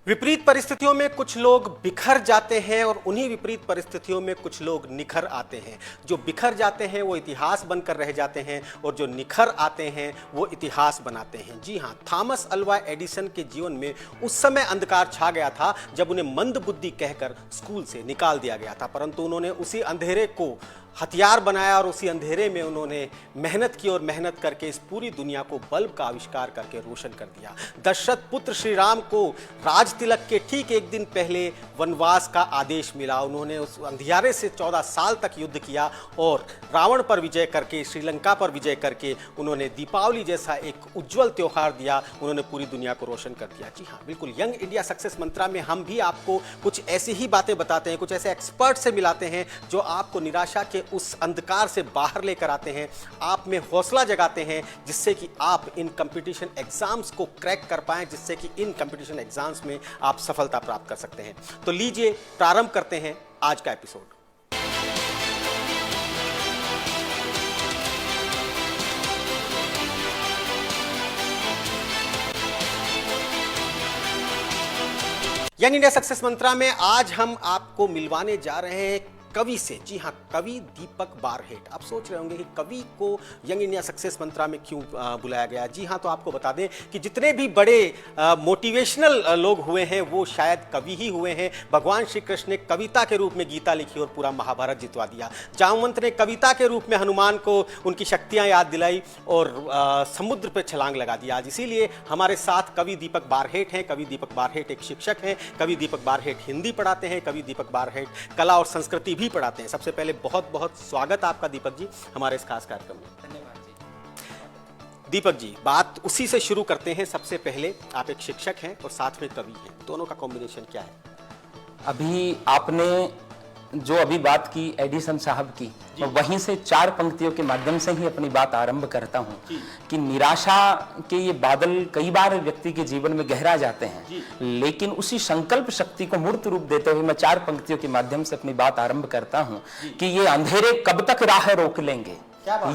विपरीत परिस्थितियों में कुछ लोग बिखर जाते हैं और उन्हीं विपरीत परिस्थितियों में कुछ लोग निखर आते हैं। जो बिखर जाते हैं वो इतिहास बनकर रह जाते हैं और जो निखर आते हैं वो इतिहास बनाते हैं। जी हाँ, थॉमस अल्वा एडिसन के जीवन में उस समय अंधकार छा गया था जब उन्हें मंदबुद्धि कहकर स्कूल से निकाल दिया गया था, परंतु उन्होंने उसी अंधेरे को हथियार बनाया और उसी अंधेरे में उन्होंने मेहनत की और मेहनत करके इस पूरी दुनिया को बल्ब का आविष्कार करके रोशन कर दिया। दशरथ पुत्र श्री राम को राज तिलक के ठीक एक दिन पहले वनवास का आदेश मिला। उन्होंने उस अंधियारे से 14 साल तक युद्ध किया और रावण पर विजय करके, श्रीलंका पर विजय करके उन्होंने दीपावली जैसा एक उज्जवल त्यौहार दिया। उन्होंने पूरी दुनिया को रोशन कर दिया। जी हाँ, बिल्कुल। यंग इंडिया सक्सेस मंत्रा में हम भी आपको कुछ ऐसी ही बातें बताते हैं, कुछ ऐसे एक्सपर्ट से मिलाते हैं जो आपको निराशा के उस अंधकार से बाहर लेकर आते हैं, आप में हौसला जगाते हैं, जिससे कि आप इन कंपटीशन एग्जाम्स को क्रैक कर पाएं, जिससे कि इन कंपटीशन एग्जाम्स में आप सफलता प्राप्त कर सकते हैं। तो लीजिए प्रारंभ करते हैं आज का एपिसोड। यंग इंडिया सक्सेस मंत्रा में आज हम आपको मिलवाने जा रहे हैं कवि से। जी हाँ, कवि दीपक बारहेट। आप सोच रहे होंगे कि कवि को यंग इंडिया सक्सेस मंत्रा में क्यों बुलाया गया। जी हाँ, तो आपको बता दें कि जितने भी बड़े मोटिवेशनल लोग हुए हैं वो शायद कवि ही हुए हैं। भगवान श्री कृष्ण ने कविता के रूप में गीता लिखी और पूरा महाभारत जितवा दिया। जामवंत ने कविता के रूप में हनुमान को उनकी शक्तियाँ याद दिलाई और समुद्र पर छलांग लगा दिया। आज इसीलिए हमारे साथ कवि दीपक बारहेट हैं। कवि दीपक बारहेट एक शिक्षक हैं। कवि दीपक बारहेट हिंदी पढ़ाते हैं। कवि दीपक बारहेट कला और संस्कृति पढ़ाते हैं। सबसे पहले बहुत बहुत स्वागत आपका दीपक जी हमारे इस खास कार्यक्रम में। धन्यवाद जी। दीपक जी, बात उसी से शुरू करते हैं। सबसे पहले आप एक शिक्षक हैं और साथ में कवि हैं, दोनों का कॉम्बिनेशन क्या है? अभी आपने जो अभी बात की एडिसन साहब की, तो वहीं से 4 पंक्तियों के माध्यम से ही अपनी बात आरंभ करता हूं कि निराशा के ये बादल कई बार व्यक्ति के जीवन में गहरा जाते हैं, लेकिन उसी संकल्प शक्ति को मूर्त रूप देते हुए मैं 4 पंक्तियों के माध्यम से अपनी बात आरंभ करता हूं कि ये अंधेरे कब तक राह रोक लेंगे,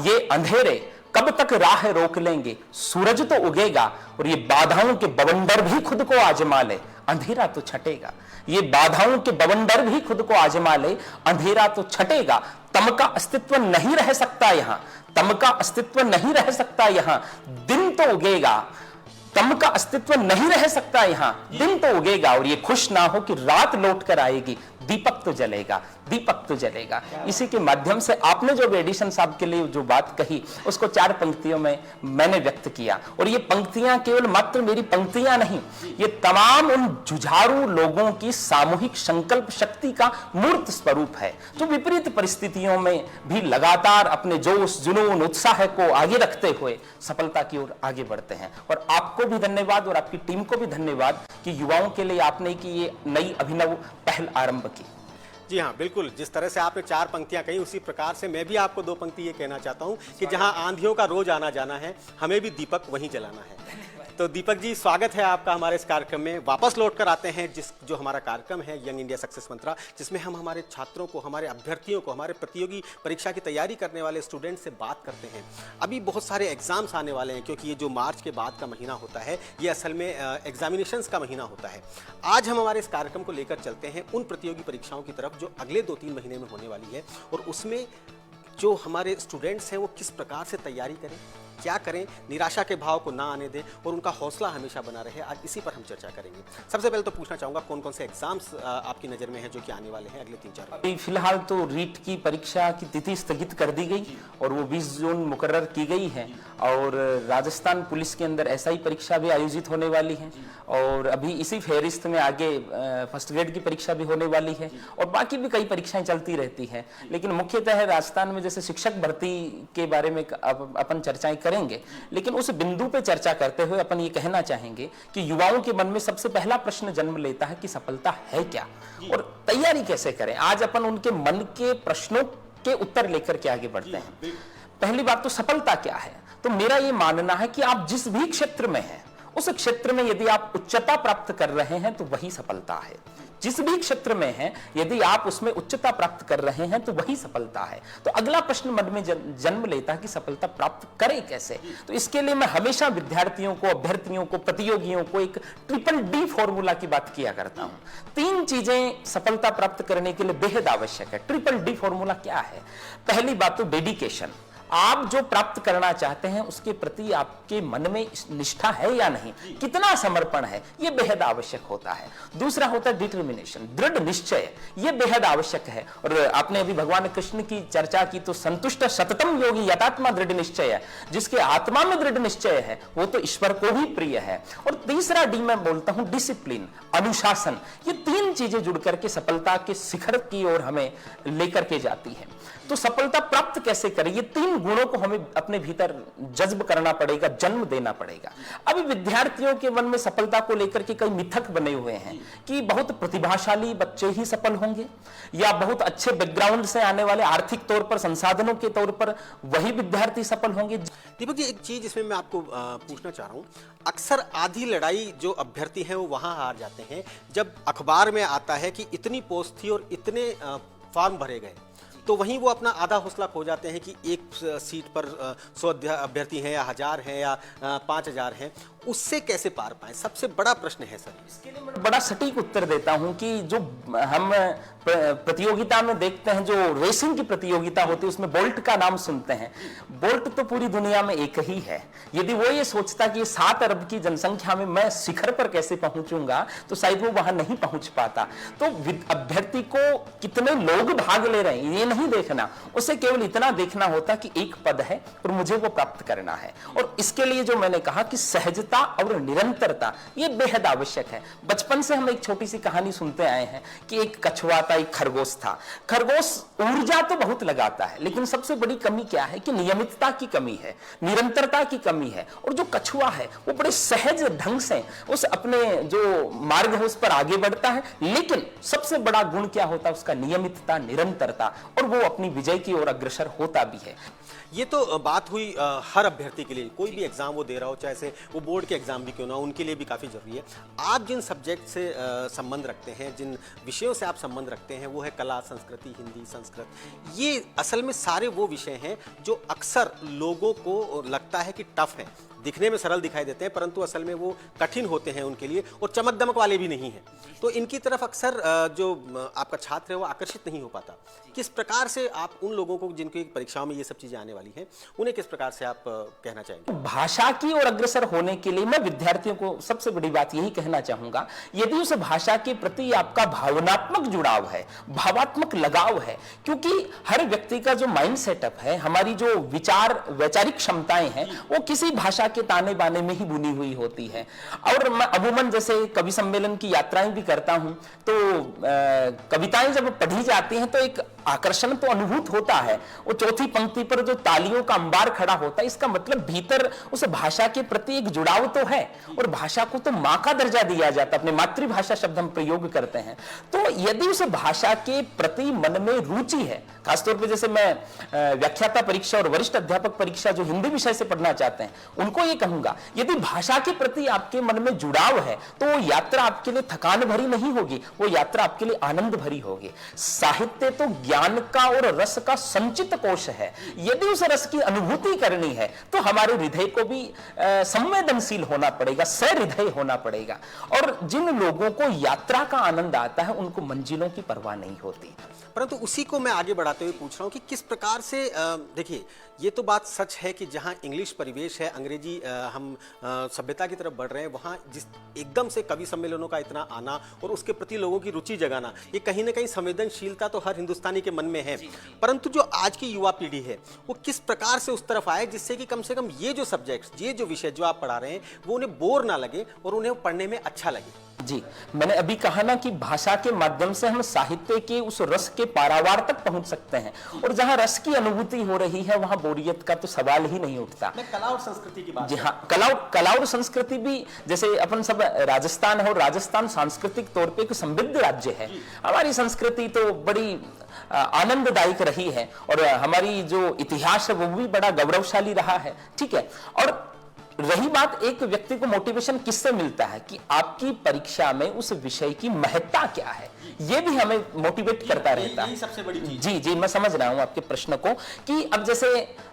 ये अंधेरे कब तक राह रोक लेंगे, सूरज तो उगेगा और ये बाधाओं के बवंडर भी खुद को आजमा ले, अंधेरा तो छटेगा। ये बाधाओं के बवंडर भी खुद को आजमा ले, अंधेरा तो छटेगा। तम का अस्तित्व नहीं रह सकता यहां, तम का अस्तित्व नहीं रह सकता यहां, दिन तो उगेगा। तम का अस्तित्व नहीं रह सकता यहां, दिन तो उगेगा और ये खुश ना हो कि रात लौट कर आएगी, दीपक तो जलेगा, दीपक तो जलेगा। इसी के माध्यम से आपने जो एडिसन साहब के लिए जो बात कही उसको 4 पंक्तियों में मैंने व्यक्त किया। और ये पंक्तियां केवल मात्र मेरी पंक्तियां नहीं, ये तमाम उन जुझारू लोगों की सामूहिक संकल्प शक्ति का मूर्त स्वरूप है, जो विपरीत परिस्थितियों में भी लगातार अपने जोश, जुनून, उत्साह को आगे रखते हुए सफलता की ओर आगे बढ़ते हैं। और आपको भी धन्यवाद और आपकी टीम को भी धन्यवाद कि युवाओं के लिए आपने की ये नई अभिनव पहल आरंभ की। जी हाँ, बिल्कुल। जिस तरह से आपने 4 पंक्तियां कही उसी प्रकार से मैं भी आपको 2 पंक्ति ये कहना चाहता हूं कि जहां आंधियों का रोज आना जाना है, हमें भी दीपक वहीं जलाना है। तो दीपक जी, स्वागत है आपका हमारे इस कार्यक्रम में। वापस लौट कर आते हैं जो हमारा कार्यक्रम है यंग इंडिया सक्सेस मंत्रा, जिसमें हम हमारे छात्रों को, हमारे अभ्यर्थियों को, हमारे प्रतियोगी परीक्षा की तैयारी करने वाले स्टूडेंट से बात करते हैं। अभी बहुत सारे एग्जाम्स आने वाले हैं, क्योंकि ये जो मार्च के बाद का महीना होता है ये असल में एग्जामिनेशंस का महीना होता है। आज हम हमारे इस कार्यक्रम को लेकर चलते हैं उन प्रतियोगी परीक्षाओं की तरफ जो अगले 2-3 महीने में होने वाली है, और उसमें जो हमारे स्टूडेंट्स हैं वो किस प्रकार से तैयारी करें, क्या करें, निराशा के भाव को ना आने दें और उनका हौसला हमेशा बना रहे। आज इसी पर हम चर्चा करेंगे। सबसे पहले तो पूछना चाहूंगा कौन कौन से एग्जाम्स आपकी नज़र में हैं जो कि आने वाले हैं अगले 3-4? फिलहाल तो रीट की परीक्षा की तिथि स्थगित कर दी गई और वो 20 जून मुकर्रर की गई है। और राजस्थान पुलिस के अंदर एसआई परीक्षा भी आयोजित होने वाली है और अभी इसी फेहरिस्त में आगे फर्स्ट ग्रेड की परीक्षा भी होने वाली है और बाकी भी कई परीक्षाएं चलती रहती हैं। लेकिन मुख्यतः राजस्थान में जैसे शिक्षक भर्ती के बारे में अपन चर्चाएं करेंगे, लेकिन उस बिंदु पे चर्चा करते हुए अपन ये कहना चाहेंगे कि युवाओं के मन में सबसे पहला प्रश्न जन्म लेता है कि सफलता है क्या और तैयारी कैसे करें। आज अपन उनके मन के प्रश्नों के उत्तर लेकर के आगे बढ़ते हैं। पहली बात तो सफलता क्या है। तो मेरा ये मानना है कि आप जिस भी क्षेत्र में हैं उस क्षेत्र में यदि आप उच्चता प्राप्त कर रहे हैं तो वही सफलता है। जिस भी क्षेत्र में है यदि आप उसमें उच्चता प्राप्त कर रहे हैं तो वही सफलता है। तो अगला प्रश्न मन में जन्म लेता है कि सफलता प्राप्त करें कैसे। तो इसके लिए मैं हमेशा विद्यार्थियों को, अभ्यर्थियों को, प्रतियोगियों को एक ट्रिपल डी फॉर्मूला की बात किया करता हूं। 3 चीजें सफलता प्राप्त करने के लिए बेहद आवश्यक है। ट्रिपल डी फॉर्मूला क्या है? पहली बात तो डेडिकेशन। आप जो प्राप्त करना चाहते हैं उसके प्रति आपके मन में निष्ठा है या नहीं, कितना समर्पण है, यह बेहद आवश्यक होता है। दूसरा होता है डिटर्मिनेशन, दृढ़ निश्चय, यह बेहद आवश्यक है। और आपने अभी भगवान कृष्ण की चर्चा की तो संतुष्ट सततम योगी यतात्मा दृढ़ निश्चय है, जिसके आत्मा में दृढ़ निश्चय है वो तो ईश्वर को भी प्रिय है। और तीसरा डी मैं बोलता हूं डिसिप्लिन, अनुशासन। ये 3 चीजें जुड़ करके सफलता के शिखर की ओर हमें लेकर के जाती है। तो सफलता प्राप्त कैसे करें? ये 3 गुणों को हमें अपने भीतर जज्ब करना पड़ेगा, जन्म देना पड़ेगा। अभी विद्यार्थियों के मन में सफलता को लेकर के कई मिथक बने हुए हैं कि बहुत प्रतिभाशाली बच्चे ही सफल होंगे, या बहुत अच्छे बैकग्राउंड से आने वाले, आर्थिक तौर पर, संसाधनों के तौर पर वही विद्यार्थी सफल होंगे। दीपक जी, एक चीज इसमें मैं आपको पूछना चाह रहा हूं, अक्सर आधी लड़ाई जो अभ्यर्थी हैं वो वहां हार जाते हैं जब अखबार में आता है कि इतनी पोस्ट थी और इतने फॉर्म भरे गए, तो वहीं वो अपना आधा हौसला खो जाते हैं कि एक सीट पर 100 अभ्यर्थी हैं या 1000 हैं या 5000 हैं। उससे कैसे पार पाएं, सबसे बड़ा प्रश्न है सर। इसके लिए मैं बड़ा सटीक उत्तर देता हूं कि जो हम प्रतियोगिता में देखते हैं, जो रेसिंग की प्रतियोगिता होती है उसमें बोल्ट का नाम सुनते हैं। बोल्ट तो पूरी दुनिया में एक ही है। यदि वो ये सोचता कि 7 अरब की जनसंख्या में मैं शिखर पर कैसे पहुंचूंगा तो शायद वो वहां नहीं पहुंच पाता। तो अभ्यर्थी को कितने लोग भाग ले रहे हैं ये नहीं देखना, उसे केवल इतना देखना होता कि एक पद है और मुझे वो प्राप्त करना है। और इसके लिए जो मैंने कहा कि सहजता और निरंतरता ये बेहद आवश्यक है। बचपन से हम एक छोटी सी कहानी सुनते आए हैं कि एक कछुआ था, एक खरगोश था। खरगोश ऊर्जा तो बहुत लगाता है, लेकिन सबसे बड़ी कमी क्या है कि नियमितता की कमी है, निरंतरता की कमी है। और जो कछुआ है वो बड़े सहज ढंग से उस अपने जो मार्ग है उस पर आगे बढ़ता है, लेकिन सबसे बड़ा गुण क्या होता है उसका? नियमितता, निरंतरता, और वो अपनी विजय की ओर अग्रसर होता भी है। ये तो बात हुई हर अभ्यर्थी के लिए, कोई भी एग्जाम वो दे रहा हो, चाहे से वो बोर्ड के एग्जाम भी क्यों ना हो, उनके लिए भी काफ़ी जरूरी है। आप जिन सब्जेक्ट से संबंध रखते हैं, जिन विषयों से आप संबंध रखते हैं, वो है कला, संस्कृति, हिंदी, संस्कृत। ये असल में सारे वो विषय हैं जो अक्सर लोगों को लगता है कि टफ है, दिखने में सरल दिखाई देते हैं, परंतु असल में वो कठिन होते हैं उनके लिए, और चमक दमक वाले भी नहीं हैं। तो इनकी तरफ अक्सर जो आपका छात्र है वो आकर्षित नहीं हो पाता। किस प्रकार से आप उन लोगों को जिनकी परीक्षाओं में ये सब चीजें आने वाली हैं, उन्हें किस प्रकार से आप कहना चाहेंगे? भाषा की ओर अग्रसर होने के लिए मैं विद्यार्थियों को सबसे बड़ी बात यही कहना चाहूंगा, यदि उस भाषा के प्रति आपका भावनात्मक जुड़ाव है, भावात्मक लगाव है, क्योंकि हर व्यक्ति का जो माइंड सेटअप है, हमारी जो वैचारिक क्षमताएं हैं, वो किसी भाषा के ताने बाने में ही बुनी हुई होती है। और मैं अमूमन जैसे कवि सम्मेलन की यात्राएं भी करता हूं, तो कविताएं जब पढ़ी जाती हैं तो एक आकर्षण तो अनुभूत होता है। वो चौथी पंक्ति पर जो तालियों का अंबार खड़ा होता है, इसका मतलब भीतर उस भाषा के प्रति एक जुड़ाव तो है, और भाषा को तो मां का दर्जा दिया जाता है, अपनी मातृभाषा शब्द हम प्रयोग करते हैं। तो यदि उस भाषा के प्रति मन में रुचि है, खासतौर पर जैसे मैं व्याख्याता परीक्षा और वरिष्ठ अध्यापक परीक्षा जो हिंदी विषय से पढ़ना चाहते हैं उनको ये कहूंगा, यदि भाषा के प्रति आपके मन में जुड़ाव है तो वो यात्रा आपके लिए थकान भरी नहीं होगी, वो यात्रा आपके लिए आनंद भरी होगी। साहित्य तो ज्ञान का और रस का संचित कोश है। यदि उस रस की अनुभूति करनी है तो हमारे हृदय को भी संवेदनशील होना पड़ेगा, सहृदय होना पड़ेगा। और जिन लोगों को यात्रा का आनंद आता है उनको मंजिलों की परवाह नहीं होती। परंतु उसी को मैं आगे बढ़ाते हुए पूछ रहा हूं कि किस प्रकार से, देखिए ये तो बात सच है कि जहां इंग्लिश परिवेश है, अंग्रेजी हम सभ्यता की तरफ बढ़ रहे हैं, वहां जिस एकदम से कवि सम्मेलनों का इतना आना और उसके प्रति लोगों की रुचि जगाना, ये कहीं ना कहीं संवेदनशीलता तो हर हिंदुस्तानी के मन में है। परंतु जो आज की युवा पीढ़ी है वो किस प्रकार से उस तरफ आए जिससे कि कम से कम ये जो सब्जेक्ट्स, ये जो विषय जो आप पढ़ा रहे हैं वो उन्हें बोर ना लगे और उन्हें पढ़ने में अच्छा लगे? जी, मैंने अभी कहा ना कि भाषा के माध्यम से हम साहित्य के उस रस के पारावार तक पहुंच सकते हैं, और जहां रस की अनुभूति हो रही है वहां बोरियत का तो सवाल ही नहीं उठता। मैं कला और संस्कृति की बात, जी हाँ, कला और संस्कृति भी, जैसे अपन सब राजस्थान है और राजस्थान सांस्कृतिक तौर पे एक समृद्ध राज्य है। हमारी संस्कृति तो बड़ी आनंददायक रही है और हमारी जो इतिहास है वो भी बड़ा गौरवशाली रहा है, ठीक है। और रही बात एक व्यक्ति को मोटिवेशन किससे मिलता है कि आपकी परीक्षा में उस विषय की महत्ता क्या है, ये भी हमें मोटिवेट करता रहता है। सबसे बड़ी चीज। जी जी, मैं समझ रहा हूं आपके प्रश्न को कि अब जैसे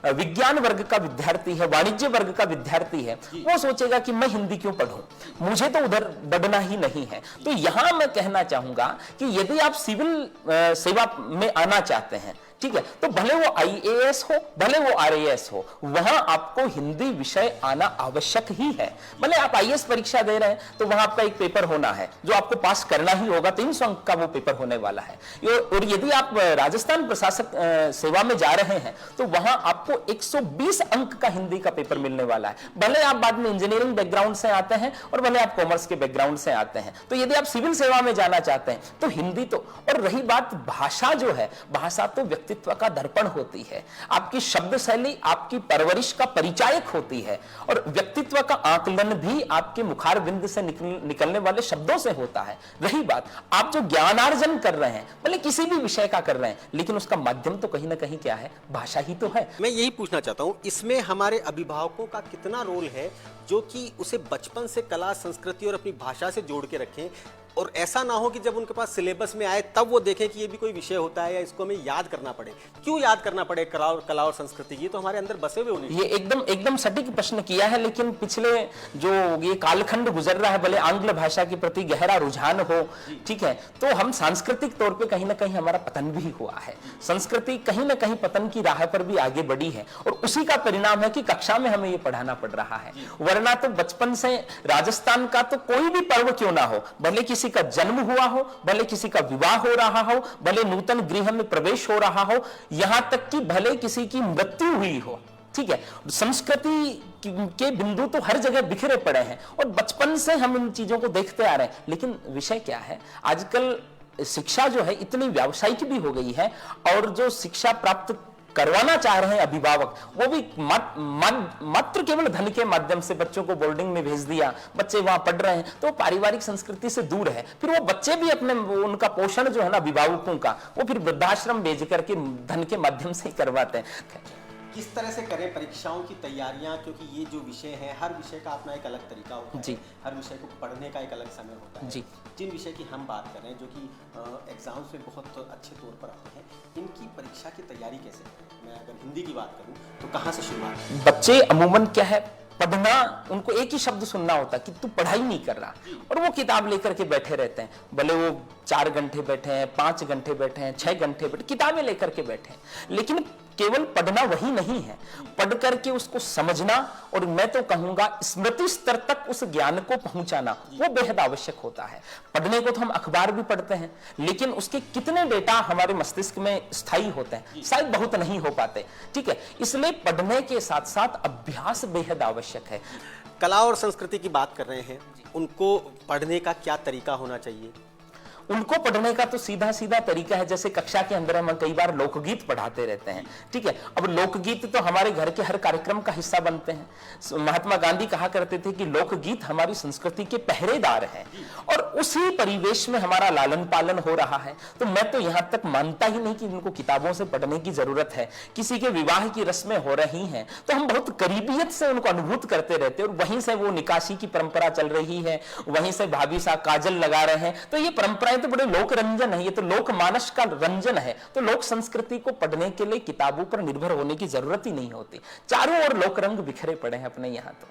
विज्ञान वर्ग का विद्यार्थी है, वाणिज्य वर्ग का विद्यार्थी है, वो सोचेगा कि मैं हिंदी क्यों पढूं, मुझे तो उधर बढ़ना ही नहीं है। तो यहां मैं कहना चाहूंगा कि यदि आप सिविल सेवा में आना चाहते हैं, ठीक है, तो भले वो आईएएस हो, भले वो आरएएस हो, वहां आपको हिंदी विषय आना आवश्यक ही है। भले आप आईएएस परीक्षा दे रहे हैं तो वहां आपका एक पेपर होना है जो आपको पास करना ही होगा, 300 अंक का वो पेपर होने वाला है। और यदि आप राजस्थान प्रशासक सेवा में जा रहे हैं तो वहां आपको 120 अंक का हिंदी का पेपर मिलने वाला है। भले आप बाद में इंजीनियरिंग बैकग्राउंड से आते हैं और भले आप कॉमर्स के बैकग्राउंड से आते हैं। तो यदि आप सिविल सेवा में जाना चाहते हैं तो हिंदी तो, और रही बात भाषा जो है, भाषा तो व्यक्तित्व का दर्पण होती है, आपकी शब्द शैली आपकी परवरिश का परिचायक होती है, और व्यक्तित्व का आकलन भी आपके मुखार बिंद से निकलने वाले शब्दों से होता है। रही बात आप जो ज्ञानार्जन कर रहे हैं, भले किसी भी विषय का कर रहे हैं, लेकिन उसका माध्यम तो कहीं ना कहीं क्या है, भाषा ही तो है। मैं यही पूछना चाहता हूं, इसमें हमारे अभिभावकों का कितना रोल है जो कि उसे बचपन से कला, संस्कृति और अपनी भाषा से जोड़ के रखें, और ऐसा ना हो कि जब उनके पास सिलेबस में आए तब वो देखें कि ये भी कोई विषय होता है या इसको हमें याद करना पड़े। क्यों याद करना पड़े कला और संस्कृति? ये तो हमारे अंदर बसे हुए होने। ये एकदम सटीक प्रश्न किया है, लेकिन पिछले जो ये कालखंड गुजर रहा है, भले आंग्ल भाषा के प्रति गहरा रुझान हो, ठीक है, तो हम सांस्कृतिक तौर पे कहीं ना कहीं हमारा पतन भी हुआ है। संस्कृति कहीं ना कहीं पतन की राह पर भी आगे बढ़ी है, और उसी का परिणाम है कि कक्षा में हमें ये पढ़ाना पड़ रहा है। वरना तो बचपन से राजस्थान का तो कोई भी पर्व क्यों ना हो, भले किसी का जन्म हुआ हो, भले किसी का विवाह हो रहा हो, भले नूतन गृह में प्रवेश हो रहा हो, यहां तक कि भले किसी की मृत्यु हुई हो, ठीक है, संस्कृति के बिंदु तो हर जगह बिखरे पड़े हैं, और बचपन से हम इन चीजों को देखते आ रहे हैं। लेकिन विषय क्या है, आजकल शिक्षा जो है इतनी व्यावसायिक भी हो गई है, और जो शिक्षा प्राप्त करवाना चाह रहे हैं अभिभावक, वो भी मात्र केवल धन के माध्यम से बच्चों को बोर्डिंग में भेज दिया, बच्चे वहां पढ़ रहे हैं, तो पारिवारिक संस्कृति से दूर है। फिर वो बच्चे भी अपने उनका पोषण जो है ना अभिभावकों का, वो फिर वृद्धाश्रम भेज करके धन के माध्यम से ही करवाते हैं। किस तरह से करें परीक्षाओं की तैयारियां, क्योंकि ये जो विषय है, हर विषय का अपना एक अलग तरीका होता है, हर विषय को पढ़ने का एक अलग समय होता है। जिन विषय की हम बात कर रहे हैं, जो कि एग्जाम्स में बहुत अच्छे तौर पर आते हैं, इनकी परीक्षा की तैयारी कैसे करें? मैं अगर हिंदी की बात करूं तो कहाँ से शुरुआत? बच्चे अमूमन क्या है, पढ़ना, उनको एक ही शब्द सुनना होता है कि तू पढ़ाई नहीं कर रहा, और वो किताब लेकर के बैठे रहते हैं। भले वो 4 घंटे बैठे हैं, 5 घंटे बैठे हैं, 6 घंटे बैठे, किताबें लेकर के बैठे हैं। लेकिन केवल पढ़ना वही नहीं है, पढ़ करके उसको समझना, और मैं तो कहूंगा स्मृति स्तर तक उस ज्ञान को पहुंचाना, वो बेहद आवश्यक होता है। पढ़ने को तो हम अखबार भी पढ़ते हैं, लेकिन उसके कितने डेटा हमारे मस्तिष्क में स्थायी होते हैं, शायद बहुत नहीं हो पाते, ठीक है। इसलिए पढ़ने के साथ साथ अभ्यास बेहद आवश्यक है। कला और संस्कृति की बात कर रहे हैं, उनको पढ़ने का क्या तरीका होना चाहिए? उनको पढ़ने का तो सीधा सीधा तरीका है, जैसे कक्षा के अंदर हम कई बार लोकगीत पढ़ाते रहते हैं, ठीक है। अब लोकगीत तो हमारे घर के हर कार्यक्रम का हिस्सा बनते हैं। महात्मा गांधी कहा करते थे कि लोकगीत हमारी संस्कृति के पहरेदार हैं, और उसी परिवेश में हमारा लालन पालन हो रहा है। तो मैं तो यहां तक मानता ही नहीं कि इनको किताबों से पढ़ने की जरूरत है। किसी के विवाह की रस्में हो रही हैं तो हम बहुत करीबियत से उनको अनुभूत करते रहते हैं, और वहीं से वो निकासी की परंपरा चल रही है, वहीं से भाभी सा काजल लगा रहे हैं, तो ये परंपराएं तो बड़े लोक रंजन है, ये तो लोक मानस का रंजन है। तो लोक संस्कृति को पढ़ने के लिए किताबों पर निर्भर होने की जरूरत ही नहीं होती। चारों ओर लोक रंग बिखरे पड़े हैं अपने यहाँ तो।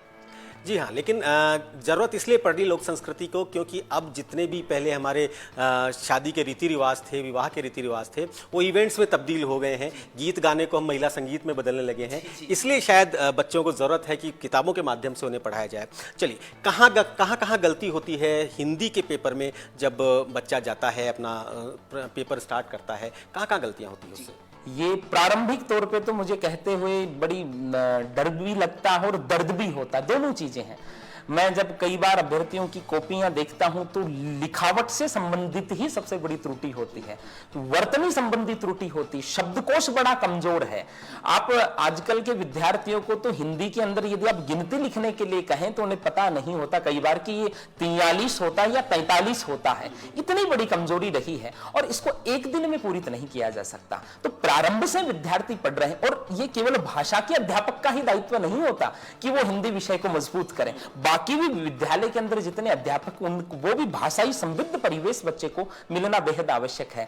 जी हाँ, लेकिन ज़रूरत इसलिए पड़ रही लोक संस्कृति को, क्योंकि अब जितने भी पहले हमारे शादी के रीति रिवाज थे, विवाह के रीति रिवाज थे, वो इवेंट्स में तब्दील हो गए हैं। गीत गाने को हम महिला संगीत में बदलने लगे हैं, इसलिए शायद बच्चों को ज़रूरत है कि किताबों के माध्यम से उन्हें पढ़ाया जाए। चलिए, कहाँ गलती होती है हिंदी के पेपर में? जब बच्चा जाता है, अपना पेपर स्टार्ट करता है, कहाँ गलतियाँ होती हैं उससे? ये प्रारंभिक तौर पे तो मुझे कहते हुए बड़ी डर भी लगता है और दर्द भी होता है, दोनों चीजें हैं। मैं जब कई बार अभ्यर्थियों की कॉपियां देखता हूं तो लिखावट से संबंधित ही सबसे बड़ी त्रुटि होती है, वर्तनी संबंधी त्रुटि होती, शब्दकोश बड़ा कमजोर है। आप आजकल के विद्यार्थियों को तो हिंदी के अंदर यदि आप गिनती लिखने के लिए कहें तो उन्हें पता नहीं होता कई बार कि ये 43 होता है या 43 होता है। इतनी बड़ी कमजोरी रही है और इसको एक दिन में पूरी नहीं किया जा सकता। तो प्रारंभ से विद्यार्थी पढ़ रहे हैं और ये केवल भाषा के अध्यापक का ही दायित्व नहीं होता कि वो हिंदी विषय को मजबूत करें, बाकी भी विद्यालय के अंदर जितने अध्यापक वो भी भाषाई समृद्ध परिवेश बच्चे को मिलना बेहद आवश्यक है।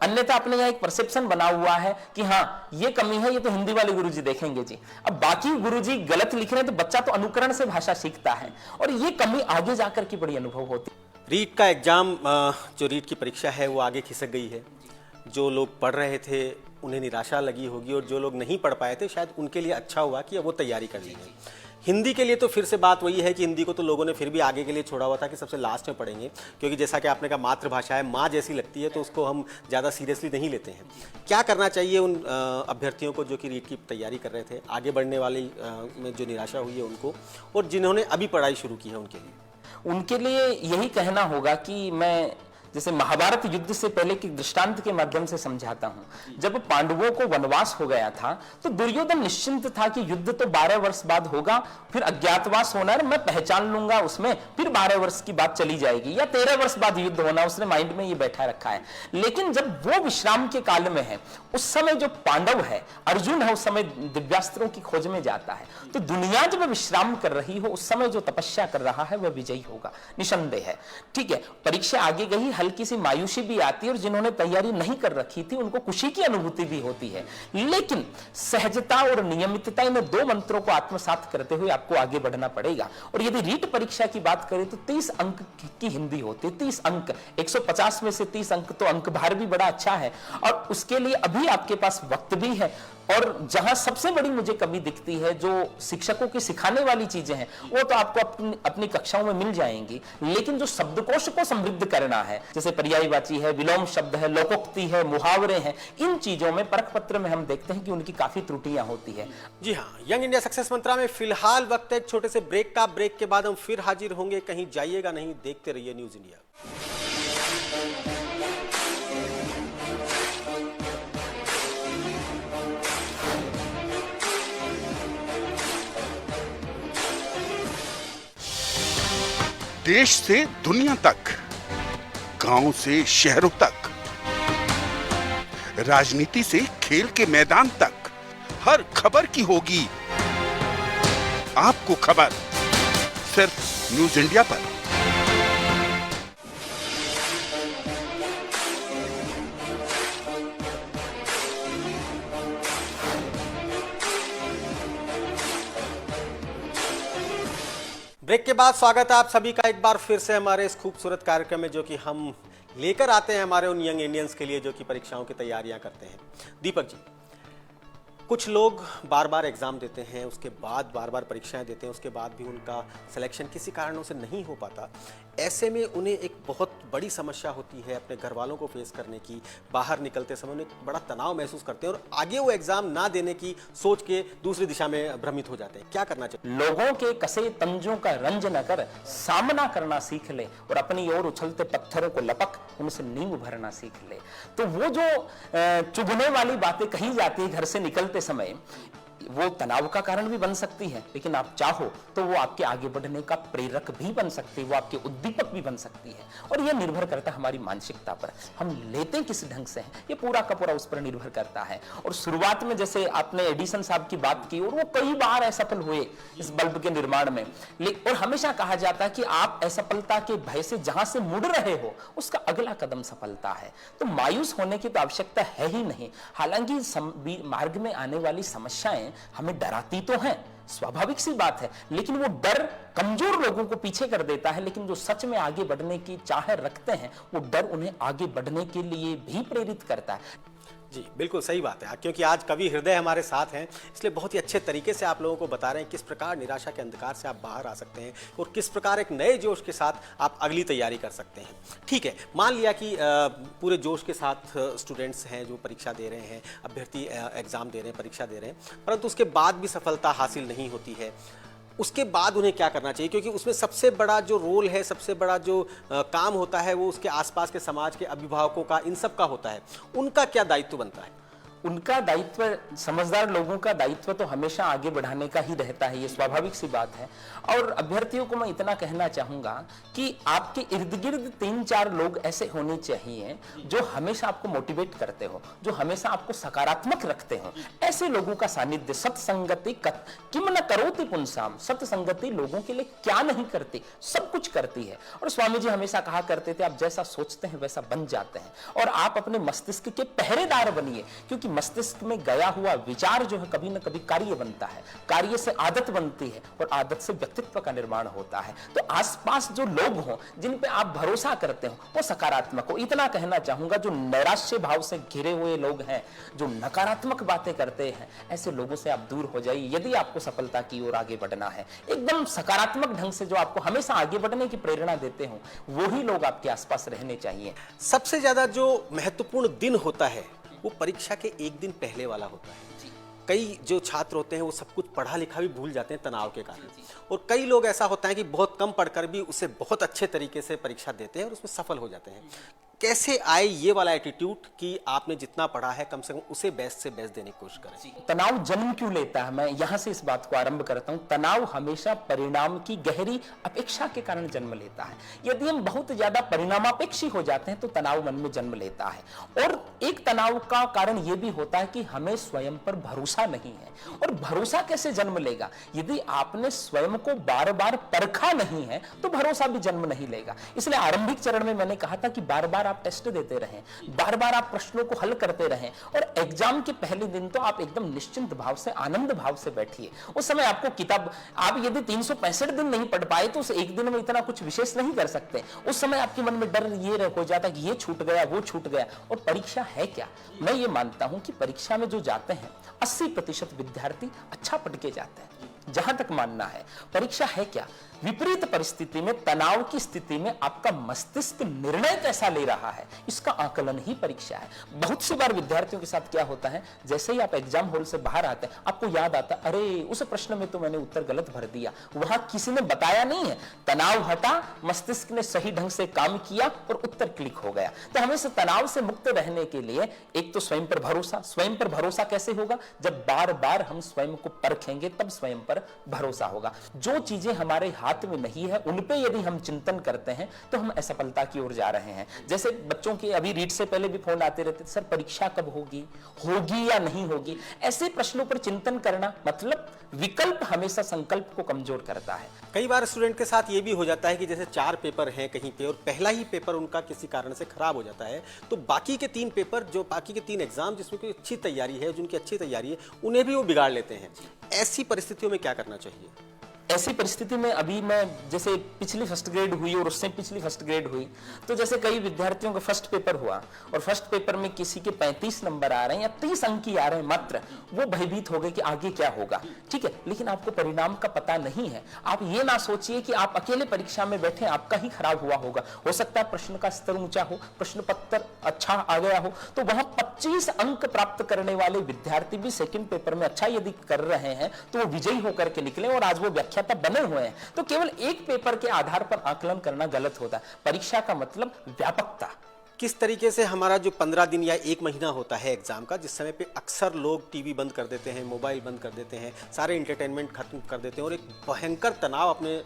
अन्यथा अपने यहाँ एक परसेप्शन बना हुआ है कि हाँ ये कमी है, ये तो हिंदी वाले गुरुजी देखेंगे जी। अब बाकी गुरुजी गलत लिख रहे हैं तो बच्चा तो अनुकरण से भाषा सीखता है और ये कमी आगे जाकर की बड़ी अनुभव होती है। रीट का एग्जाम, जो रीट की परीक्षा है वो आगे खिसक गई है। जो लोग पढ़ रहे थे उन्हें निराशा लगी होगी और जो लोग नहीं पढ़ पाए थे शायद उनके लिए अच्छा हुआ कि अब वो तैयारी कर ली है। हिंदी के लिए तो फिर से बात वही है कि हिंदी को तो लोगों ने फिर भी आगे के लिए छोड़ा हुआ था कि सबसे लास्ट में पढ़ेंगे, क्योंकि जैसा कि आपने कहा मातृभाषा है, माँ जैसी लगती है तो उसको हम ज़्यादा सीरियसली नहीं लेते हैं। क्या करना चाहिए उन अभ्यर्थियों को जो कि रीट की तैयारी कर रहे थे, आगे बढ़ने वाली में जो निराशा हुई है उनको, और जिन्होंने अभी पढ़ाई शुरू की है उनके लिए यही कहना होगा कि मैं जैसे महाभारत युद्ध से पहले के दृष्टांत के माध्यम से समझाता हूं। जब पांडवों को वनवास हो गया था तो दुर्योधन निश्चिंत था कि युद्ध तो 12 वर्ष बाद होगा, फिर अज्ञातवास होना है, मैं पहचान लूंगा उसमें, फिर 12 वर्ष की बात चली जाएगी या 13 वर्ष बाद युद्ध होना, उसने माइंड में ये बैठा रखा है। लेकिन जब वो विश्राम के काल में है, उस समय जो पांडव है, अर्जुन है, उस समय दिव्यास्त्रों की खोज में जाता है। तो दुनिया जब विश्राम कर रही हो उस समय जो तपस्या कर रहा है वह विजयी होगा, निसंदेह है। ठीक है, परीक्षा आगे गई, हल्की सी मायूसी भी आती है और जिन्होंने तैयारी नहीं कर रखी थी उनको खुशी की अनुभूति भी होती है। लेकिन सहजता और नियमितता, इन दो मंत्रों को आत्मसात करते हुए आपको आगे बढ़ना पड़ेगा। और यदि रीट परीक्षा की बात करें तो 30 अंक की हिंदी होती है। 30 अंक, 150 में से 30 अंक, तो अंक भार भी बड़ा अच्छा है और उसके लिए अभी आपके पास वक्त भी है। और जहां सबसे बड़ी मुझे कमी दिखती है, जो शिक्षकों की सिखाने वाली चीजें हैं वो तो आपको अपनी कक्षाओं में मिल जाएंगी, लेकिन जो शब्दकोश को समृद्ध करना है, जैसे पर्यायवाची है, विलोम शब्द है, लोकोक्ति है, मुहावरे हैं, इन चीजों में परख पत्र में हम देखते हैं कि उनकी काफी त्रुटियां होती है। जी हाँ, यंग इंडिया सक्सेस मंत्रा में फिलहाल वक्त है एक छोटे से ब्रेक का। ब्रेक के बाद हम फिर हाजिर होंगे, कहीं जाइएगा नहीं, देखते रहिए न्यूज इंडिया। देश से दुनिया तक, गांव से शहरों तक, राजनीति से खेल के मैदान तक, हर खबर की होगी आपको खबर, सिर्फ न्यूज इंडिया पर। ब्रेक के बाद स्वागत है आप सभी का एक बार फिर से हमारे इस खूबसूरत कार्यक्रम में, जो कि हम लेकर आते हैं हमारे उन यंग इंडियंस के लिए जो कि परीक्षाओं की तैयारियां करते हैं। दीपक जी, कुछ लोग बार बार एग्ज़ाम देते हैं, उसके बाद बार बार परीक्षाएं देते हैं, उसके बाद भी उनका सिलेक्शन किसी कारणों से नहीं हो पाता। ऐसे में उन्हें एक बहुत बड़ी समस्या होती है अपने घर वालों को फेस करने की। बाहर निकलते समय उन्हें बड़ा तनाव महसूस करते हैं और आगे वो एग्ज़ाम ना देने की सोच के दूसरी दिशा में भ्रमित हो जाते हैं। क्या करना चाहिए? लोगों के कसे तंजों का रंज न कर, सामना करना सीख ले और अपनी ओर उछलते पत्थरों को लपक उनसे नींव भरना सीख ले। तो वो जो चुभने वाली बातें कही जाती है घर से निकलते समय, वो तनाव का कारण भी बन सकती है, लेकिन आप चाहो तो वो आपके आगे बढ़ने का प्रेरक भी बन सकती है, वो आपके उद्दीपक भी बन सकती है। और ये निर्भर करता है हमारी मानसिकता पर, हम लेते किस ढंग से हैं, ये पूरा का पूरा उस पर निर्भर करता है। और शुरुआत में जैसे आपने एडिसन साहब की बात की, और वो कई बार असफल हुए इस बल्ब के निर्माण में, और हमेशा कहा जाता है कि आप असफलता के भय से जहां से मुड़ रहे हो उसका अगला कदम सफलता है। तो मायूस होने की तो आवश्यकता है ही नहीं। हालांकि मार्ग में आने वाली समस्याएं हमें डराती तो हैं, स्वाभाविक सी बात है, लेकिन वो डर कमजोर लोगों को पीछे कर देता है। लेकिन जो सच में आगे बढ़ने की चाह रखते हैं, वो डर उन्हें आगे बढ़ने के लिए भी प्रेरित करता है। जी बिल्कुल सही बात है, क्योंकि आज कवि हृदय हमारे साथ हैं, इसलिए बहुत ही अच्छे तरीके से आप लोगों को बता रहे हैं किस प्रकार निराशा के अंधकार से आप बाहर आ सकते हैं और किस प्रकार एक नए जोश के साथ आप अगली तैयारी कर सकते हैं। ठीक है, मान लिया कि पूरे जोश के साथ स्टूडेंट्स हैं जो परीक्षा दे रहे हैं, अभ्यर्थी एग्ज़ाम दे रहे हैं, परीक्षा दे रहे हैं, परंतु उसके बाद भी सफलता हासिल नहीं होती है। उसके बाद उन्हें क्या करना चाहिए, क्योंकि उसमें सबसे बड़ा जो रोल है, सबसे बड़ा जो काम होता है वो उसके आसपास के समाज के अभिभावकों का, इन सब का होता है। उनका क्या दायित्व बनता है? उनका दायित्व, समझदार लोगों का दायित्व तो हमेशा आगे बढ़ाने का ही रहता है, ये स्वाभाविक सी बात है। और अभ्यर्थियों को मैं इतना कहना चाहूंगा कि आपके इर्द गिर्द 3-4 लोग ऐसे होने चाहिए जो हमेशा आपको मोटिवेट करते हो, जो हमेशा आपको सकारात्मक रखते हो। ऐसे लोगों का सानिध्य, सत्संगति किम न करोति पुंसाम, सत्संगति लोगों के लिए क्या नहीं करती, सब कुछ करती है। और स्वामी जी हमेशा कहा करते थे, आप जैसा सोचते हैं वैसा बन जाते हैं, और आप अपने मस्तिष्क के पहरेदार बनिए, क्योंकि मस्तिष्क में गया हुआ विचार जो है कभी न कभी कार्य बनता है, कार्य से आदत बनती है, और आदत से व्यक्तित्व का निर्माण होता है। तो आसपास जो लोग हों जिन पे आप भरोसा करते हो वो सकारात्मक हो। इतना कहना चाहूंगा, जो नैराश्य भाव से घिरे हुए लोग हैं, जो नकारात्मक बातें करते हैं, ऐसे लोगों से आप दूर हो जाइए। यदि आपको सफलता की ओर आगे बढ़ना है, एकदम सकारात्मक ढंग से जो आपको हमेशा आगे बढ़ने की प्रेरणा देते हो, वही लोग आपके आसपास रहने चाहिए। सबसे ज्यादा जो महत्वपूर्ण दिन होता है वो परीक्षा के एक दिन पहले वाला होता है। कई जो छात्र होते हैं वो सब कुछ पढ़ा लिखा भी भूल जाते हैं तनाव के कारण, और कई लोग ऐसा होता है कि बहुत कम पढ़कर भी उसे बहुत अच्छे तरीके से परीक्षा देते हैं और उसमें सफल हो जाते हैं। कैसे आए ये वाला एटीट्यूड कि आपने जितना पढ़ा है कम से कम उसे बेस्ट से बेस्ट देने की कोशिश करें? तनाव जन्म क्यों लेता है, मैं यहां से इस बात को आरंभ करता हूं। तनाव हमेशा परिणाम की गहरी अपेक्षा के कारण जन्म लेता है। यदि हम बहुत ज्यादा परिणामापेक्षी हो जाते हैं तो तनाव मन में जन्म लेता है। और एक तनाव का कारण यह भी होता है कि हमें स्वयं पर भरोसा नहीं है। और भरोसा कैसे जन्म लेगा? यदि आपने स्वयं को बार बार परखा नहीं है तो भरोसा भी जन्म नहीं लेगा। इसलिए आरंभिक चरण में मैंने कहा था कि बार बार आप टेस्ट देते रहें, बार बार आप प्रश्नों को हल करते रहें, और एग्जाम के पहले दिन तो आप एकदम निश्चिंत भाव से, आनंद भाव से बैठिए। उस समय आपको किताब, आप यदि 365 दिन नहीं पढ़ पाए तो उस एक दिन में इतना कुछ विशेष नहीं कर सकते। उस समय आपके मन में डर ये हो जाता कि ये छूट गया, वो छूट गया। और परीक्षा है क्या? मैं ये मानता हूं कि परीक्षा में जो जाते हैं 80% विद्यार्थी अच्छा पढ़ के जाते हैं। जहां तक मानना है, परीक्षा है क्या? विपरीत परिस्थिति में, तनाव की स्थिति में आपका मस्तिष्क निर्णय कैसा ले रहा है, इसका आकलन ही परीक्षा है। बहुत सी बार विद्यार्थियों के साथ क्या होता है, जैसे ही आप एग्जाम हॉल से बाहर आते हैं आपको याद आता, अरे उस प्रश्न में तो मैंने उत्तर गलत भर दिया, वहां किसी ने बताया नहीं है। तनाव हटा, मस्तिष्क ने सही ढंग से काम किया और उत्तर क्लिक हो गया। तो हमें से तनाव से मुक्त रहने के लिए एक तो स्वयं पर भरोसा। स्वयं पर भरोसा कैसे होगा? जब बार बार हम स्वयं को परखेंगे तब स्वयं पर भरोसा होगा। जो चीजें हमारे हाथ में नहीं है उन पे यदि हम चिंतन करते हैं तो हम असफलता की ओर जा रहे हैं। जैसे बच्चों के अभी रीट से पहले भी फोन आते रहते, सर परीक्षा कब होगी, होगी या नहीं होगी। ऐसे प्रश्नों पर चिंतन करना मतलब विकल्प हमेशा संकल्प को कमजोर करता है। कई बार स्टूडेंट के साथ ये भी हो जाता है कि जैसे 4 पेपर हैं कहीं पे और पहला ही पेपर उनका किसी कारण से खराब हो जाता है, तो बाकी के 3 पेपर, जो बाकी के 3 एग्जाम जिसमें कोई अच्छी तैयारी है, जिनकी अच्छी तैयारी है, उन्हें भी वो बिगाड़ लेते हैं। ऐसी परिस्थितियों में क्या करना चाहिए? ऐसी परिस्थिति में अभी मैं, जैसे पिछली फर्स्ट ग्रेड हुई और उससे पिछली फर्स्ट ग्रेड हुई, तो जैसे कई विद्यार्थियों का फर्स्ट पेपर हुआ और फर्स्ट पेपर में किसी के 35 नंबर आ रहे हैं या 30 अंक ही आ रहे हैं मात्र, वो भयभीत हो गए कि आगे क्या होगा। ठीक है, लेकिन आपको परिणाम का पता नहीं है। आप ये ना सोचिए कि आप अकेले परीक्षा में बैठे, आपका ही खराब हुआ होगा। हो सकता है प्रश्न का स्तर ऊंचा हो, प्रश्न पत्र अच्छा आ गया हो, तो वहां 25 अंक प्राप्त करने वाले विद्यार्थी भी सेकंड पेपर में अच्छा यदि कर रहे हैं तो वो विजयी होकर के निकले और आज वो व्याख्या बने हुए हैं। तो केवल एक पेपर के आधार पर आकलन करना गलत होता है। परीक्षा का मतलब व्यापकता। किस तरीके से हमारा जो 15 दिन या 1 महीना होता है एग्जाम का, जिस समय पे अक्सर लोग टीवी बंद कर देते हैं, मोबाइल बंद कर देते हैं, सारे एंटरटेनमेंट खत्म कर देते हैं और एक भयंकर तनाव अपने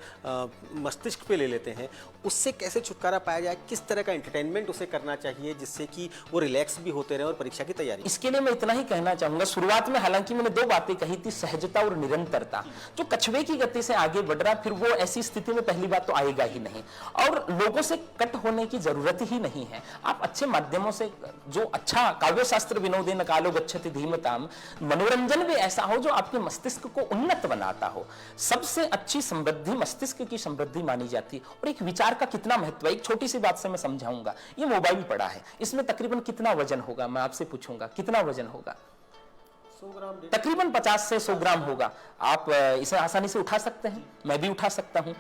मस्तिष्क पे ले लेते हैं, उससे कैसे छुटकारा पाया जाए? किस तरह का एंटरटेनमेंट उसे करना चाहिए जिससे कि वो रिलैक्स भी होते रहे और परीक्षा की तैयारी? इसके लिए मैं इतना ही कहना चाहूंगा, शुरुआत में हालांकि मैंने 2 बातें कही थी, सहजता और निरंतरता। जो कछुए की गति से आगे बढ़ रहा, फिर वो ऐसी स्थिति में पहली बात तो आएगा ही नहीं और लोगों से कट होने की जरूरत ही नहीं है। आप अच्छे माध्यमों से, जो अच्छा काव्य शास्त्र विनोदेन कालो गच्छति धीमताम, मनोरंजन भी ऐसा हो जो आपके मस्तिष्क को उन्नत बनाता हो। सबसे अच्छी समृद्धि मस्तिष्क की समृद्धि मानी जाती है। और एक विचार का कितना महत्व है, एक छोटी सी बात से मैं समझाऊंगा। ये मोबाइल पड़ा है, इसमें तकरीबन कितना वजन होगा? मैं आपसे पूछूंगा कितना वजन होगा? 100 ग्राम, तकरीबन 50 से 100 ग्राम होगा। आप इसे आसानी से उठा सकते हैं, मैं भी उठा सकता हूं।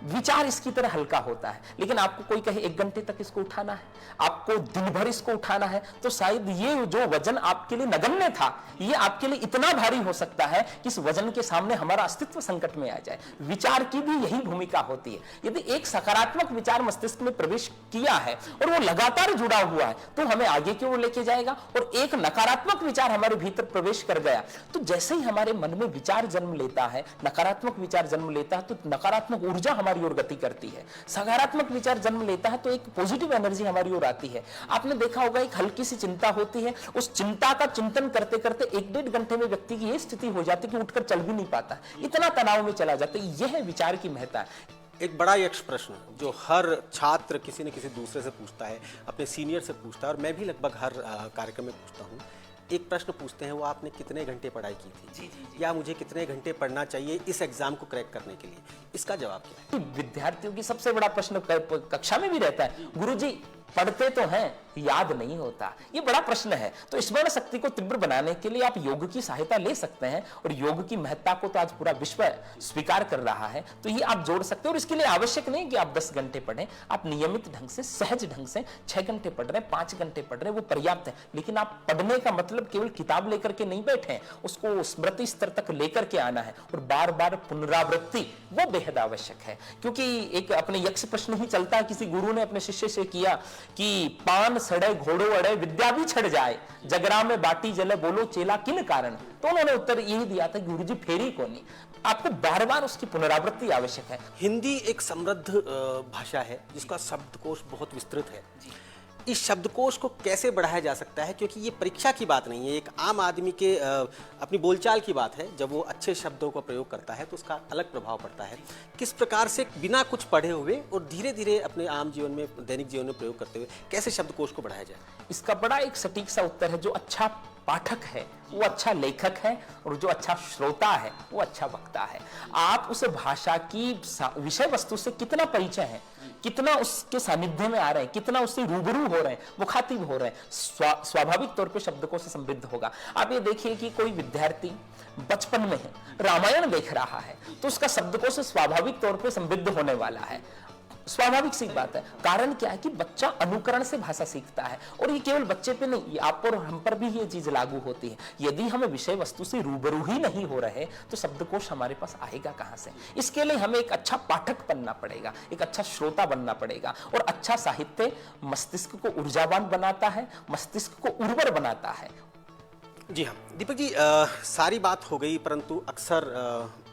विचार इसकी तरह हल्का होता है। लेकिन आपको कोई कहे 1 घंटे तक इसको उठाना है, आपको दिन भर इसको उठाना है, तो शायद ये जो वजन आपके लिए नगण्य था, ये आपके लिए इतना भारी हो सकता है कि इस वजन के सामने हमारा अस्तित्व संकट में आ जाए। विचार की भी यही भूमिका होती है। यदि एक सकारात्मक विचार मस्तिष्क में प्रवेश किया है और वो लगातार जुड़ा हुआ है, तो हमें आगे की ओर लेके जाएगा। और एक नकारात्मक विचार हमारे भीतर प्रवेश कर गया, तो जैसे ही हमारे मन में विचार जन्म लेता है, नकारात्मक विचार जन्म लेता है, तो नकारात्मक ऊर्जा हमारी ओर गति करती है। सकारात्मक विचार जन्म लेता है तो एक पॉजिटिव एनर्जी हमारी ओर आती है। आपने देखा होगा, एक हल्की सी चिंता होती है, उस चिंता का चिंतन करते करते 1-1.5 घंटे में व्यक्ति की यह स्थिति हो जाती है कि उठकर चल भी नहीं पाता, इतना तनाव में चला जाता है। यह विचार की महत्ता है। एक बड़ा यक्ष प्रश्न जो हर छात्र किसी न किसी दूसरे से पूछता है, अपने सीनियर से पूछता है, और मैं भी लगभग हर कार्यक्रम में पूछता हूँ। एक प्रश्न पूछते हैं, वो आपने कितने घंटे पढ़ाई की थी? जी। या मुझे कितने घंटे पढ़ना चाहिए इस एग्जाम को क्रैक करने के लिए? इसका जवाब क्या है? विद्यार्थियों की सबसे बड़ा प्रश्न कक्षा में भी रहता है, गुरुजी पढ़ते तो हैं, याद नहीं होता। ये बड़ा प्रश्न है। तो स्मरण शक्ति को तीव्र बनाने के लिए आप योग की सहायता ले सकते हैं, और योग की महत्ता को तो आज पूरा विश्व स्वीकार कर रहा है, तो ये आप जोड़ सकते हैं। और इसके लिए आवश्यक नहीं कि आप 10 घंटे पढ़ें, आप नियमित ढंग से, सहज ढंग से 6 घंटे पढ़ रहे हैं, 5 घंटे पढ़ रहे हैं, वो पर्याप्त है। लेकिन आप पढ़ने का मतलब केवल किताब लेकर के नहीं बैठे, उसको स्मृति स्तर तक लेकर के आना है, और बार बार पुनरावृत्ति वो बेहद आवश्यक है। क्योंकि एक अपने यक्ष प्रश्न ही चलता है, किसी गुरु ने अपने शिष्य से किया कि पान सड़े घोड़ो अड़े विद्या भी छड़ जाए, जगरा में बाटी जले बोलो चेला किन कारण। तो उन्होंने उत्तर यही दिया था, गुरुजी फेरी कोनी। आपको बार बार उसकी पुनरावृत्ति आवश्यक है। हिंदी एक समृद्ध भाषा है जिसका शब्दकोश बहुत विस्तृत है। इस शब्दकोश को कैसे बढ़ाया जा सकता है? क्योंकि ये परीक्षा की बात नहीं है, एक आम आदमी के अपनी बोलचाल की बात है। जब वो अच्छे शब्दों का प्रयोग करता है तो उसका अलग प्रभाव पड़ता है। किस प्रकार से बिना कुछ पढ़े हुए और धीरे धीरे अपने आम जीवन में, दैनिक जीवन में प्रयोग करते हुए कैसे शब्दकोश को बढ़ाया जाए? इसका बड़ा एक सटीक सा उत्तर है, जो अच्छा पाठक है वो अच्छा लेखक है, और जो अच्छा श्रोता है वो अच्छा वक्ता है। आप उस भाषा की विषय वस्तु से कितना परिचय है, कितना उसके सानिध्य में आ रहे हैं, कितना उससे रूबरू हो रहे हैं, मुखातिब हो रहे हैं, स्वाभाविक तौर पे शब्दकोश से समृद्ध होगा। आप ये देखिए कि कोई विद्यार्थी बचपन में है, रामायण देख रहा है, तो उसका शब्दकोश स्वाभाविक तौर पे समृद्ध होने वाला है। स्वाभाविक सी बात है। कारण क्या है कि बच्चा अनुकरण से भाषा सीखता है, और ये केवल बच्चे पे नहीं, आप पर और हम पर भी ये चीज लागू होती है। यदि हमें विषय वस्तु से रूबरू ही नहीं हो रहे तो शब्दकोश हमारे पास आएगा कहां से? इसके लिए हमें एक अच्छा पाठक बनना पड़ेगा, एक अच्छा श्रोता बनना पड़ेगा। और अच्छा साहित्य मस्तिष्क को ऊर्जावान बनाता है, मस्तिष्क को उर्वर बनाता है। जी हाँ दीपक जी, सारी बात हो गई, परंतु अक्सर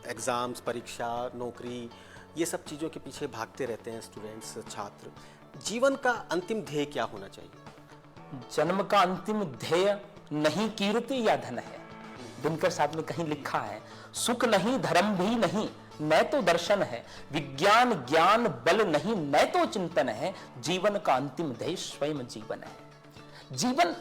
एग्जाम्स, परीक्षा, नौकरी, ये सब चीज़ों के पीछे भागते रहते हैं स्टूडेंट्स, छात्र। जीवन का अंतिम ध्येय क्या होना चाहिए? जन्म का अंतिम ध्येय नहीं कीर्ति या धन है। दिनकर साहब ने कहीं लिखा है, सुख नहीं धर्म भी नहीं, न तो दर्शन है, विज्ञान ज्ञान बल नहीं, न तो चिंतन है, जीवन का अंतिम ध्येय स्वयं जीवन है। जीवन,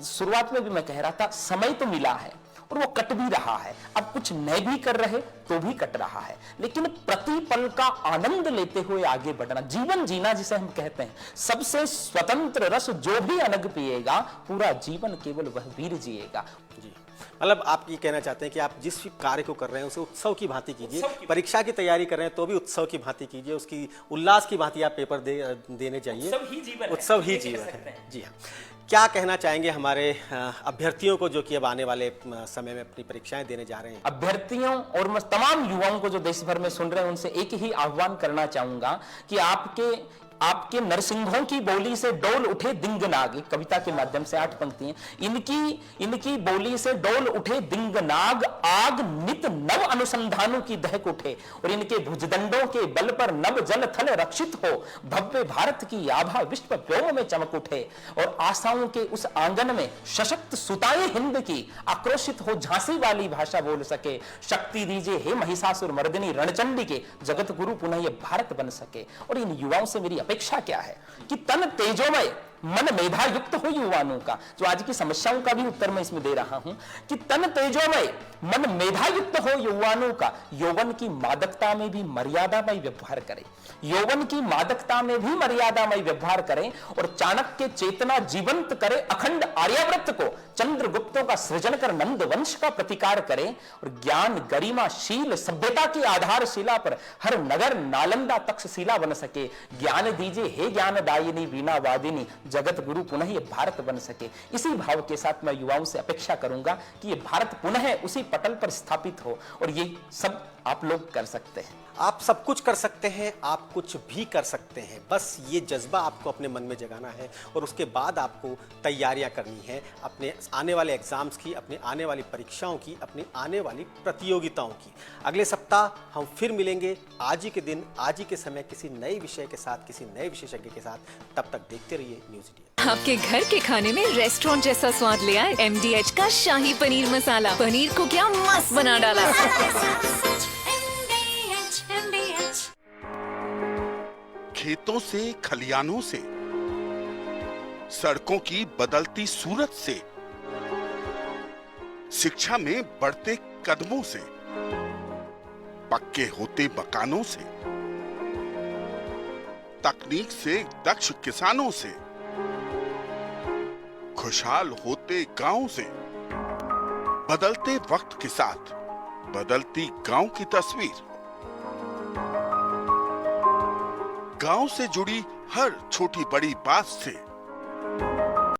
शुरुआत में भी मैं कह रहा था, समय तो मिला है और वो कट भी रहा है। अब कुछ नए भी कर रहे तो भी कट रहा है, लेकिन प्रति पल का आनंद लेते हुए आगे बढ़ना, जीवन जीना जिसे हम कहते हैं। सबसे स्वतंत्र रस जो भी अनग पिएगा, पूरा जीवन केवल वह वीर जिएगा। जी, मतलब आप ये कहना चाहते हैं कि आप जिस भी कार्य को कर रहे हैं उसे उत्सव की भांति कीजिए। परीक्षा की तैयारी कर रहे हैं तो भी उत्सव की भांति कीजिए, उसकी उल्लास की भांति आप पेपर देने चाहिए। उत्सव ही जीवन है। जी हाँ, क्या कहना चाहेंगे हमारे अभ्यर्थियों को जो कि अब आने वाले समय में अपनी परीक्षाएं देने जा रहे हैं? अभ्यर्थियों और तमाम युवाओं को जो देश भर में सुन रहे हैं, उनसे एक ही आह्वान करना चाहूंगा कि आपके नरसिंहों की बोली से डोल उठे दिंगनाग, कविता के माध्यम से 8 पंक्तियां, इनकी बोली से डोल उठे दिंगनाग, आग नित नव अनुसंधानों की दहक उठे, और इनके भुजदंडों के बल पर नभ जल थल रक्षित हो, भव्य भारत की आभा विश्व व्योम में चमक उठे, और आशाओं के उस आंगन में सशक्त सुताएं हिंद की आक्रोशित हो, झांसी वाली भाषा बोल सके, शक्ति दीजिए हे महिषासुर मर्दिनी रणचंडी के, जगत गुरु पुनः ये भारत बन सके। और इन युवाओं से मेरी अपेक्षा क्या है कि तन तेजोमय मन मेधा युक्त हो युवानों का, जो आज की समस्याओं का भी उत्तर मैं इसमें दे रहा हूं कि तन तेजोमय मन मेधा युक्त हो युवानों का, यौवन की मादकता में भी मर्यादामय व्यवहार करें, यौवन की मादकता में भी मर्यादामय व्यवहार करें और चाणक्य चेतना जीवंत करे, अखंड आर्यावर्त को चंद्रगुप्तों का सृजन कर नंद वंश का प्रतिकार करें और ज्ञान गरिमा शील सभ्यता की आधारशिला पर हर नगर नालंदा तक्षशिला बन सके। ज्ञान दीजिए हे ज्ञानदायिनी वीणा वादिनी, जगत गुरु पुनः ये भारत बन सके। इसी भाव के साथ मैं युवाओं से अपेक्षा करूंगा कि ये भारत पुनः उसी पटल पर स्थापित हो और ये सब आप लोग कर सकते हैं। आप सब कुछ कर सकते हैं, आप कुछ भी कर सकते हैं, बस ये जज्बा आपको अपने मन में जगाना है और उसके बाद आपको तैयारियां करनी है अपने आने वाले एग्जाम्स की, अपने आने वाली परीक्षाओं की, अपनी आने वाली प्रतियोगिताओं की। अगले सप्ताह हम फिर मिलेंगे आज ही के दिन, आज ही के समय, किसी नए विषय के साथ, किसी नए विशेषज्ञ के साथ। तब तक देखते रहिए न्यूज़ इंडिया। आपके घर के खाने में रेस्टोरेंट जैसा स्वाद ले आए MDH का शाही पनीर मसाला। पनीर को क्या मस्त बना डाला। खेतों से, खलियानों से, सड़कों की बदलती सूरत से, शिक्षा में बढ़ते कदमों से, पक्के होते मकानों से, तकनीक से दक्ष किसानों से, खुशहाल होते गांवों से, बदलते वक्त के साथ बदलती गांव की तस्वीर, गांव से जुड़ी हर छोटी बड़ी बात से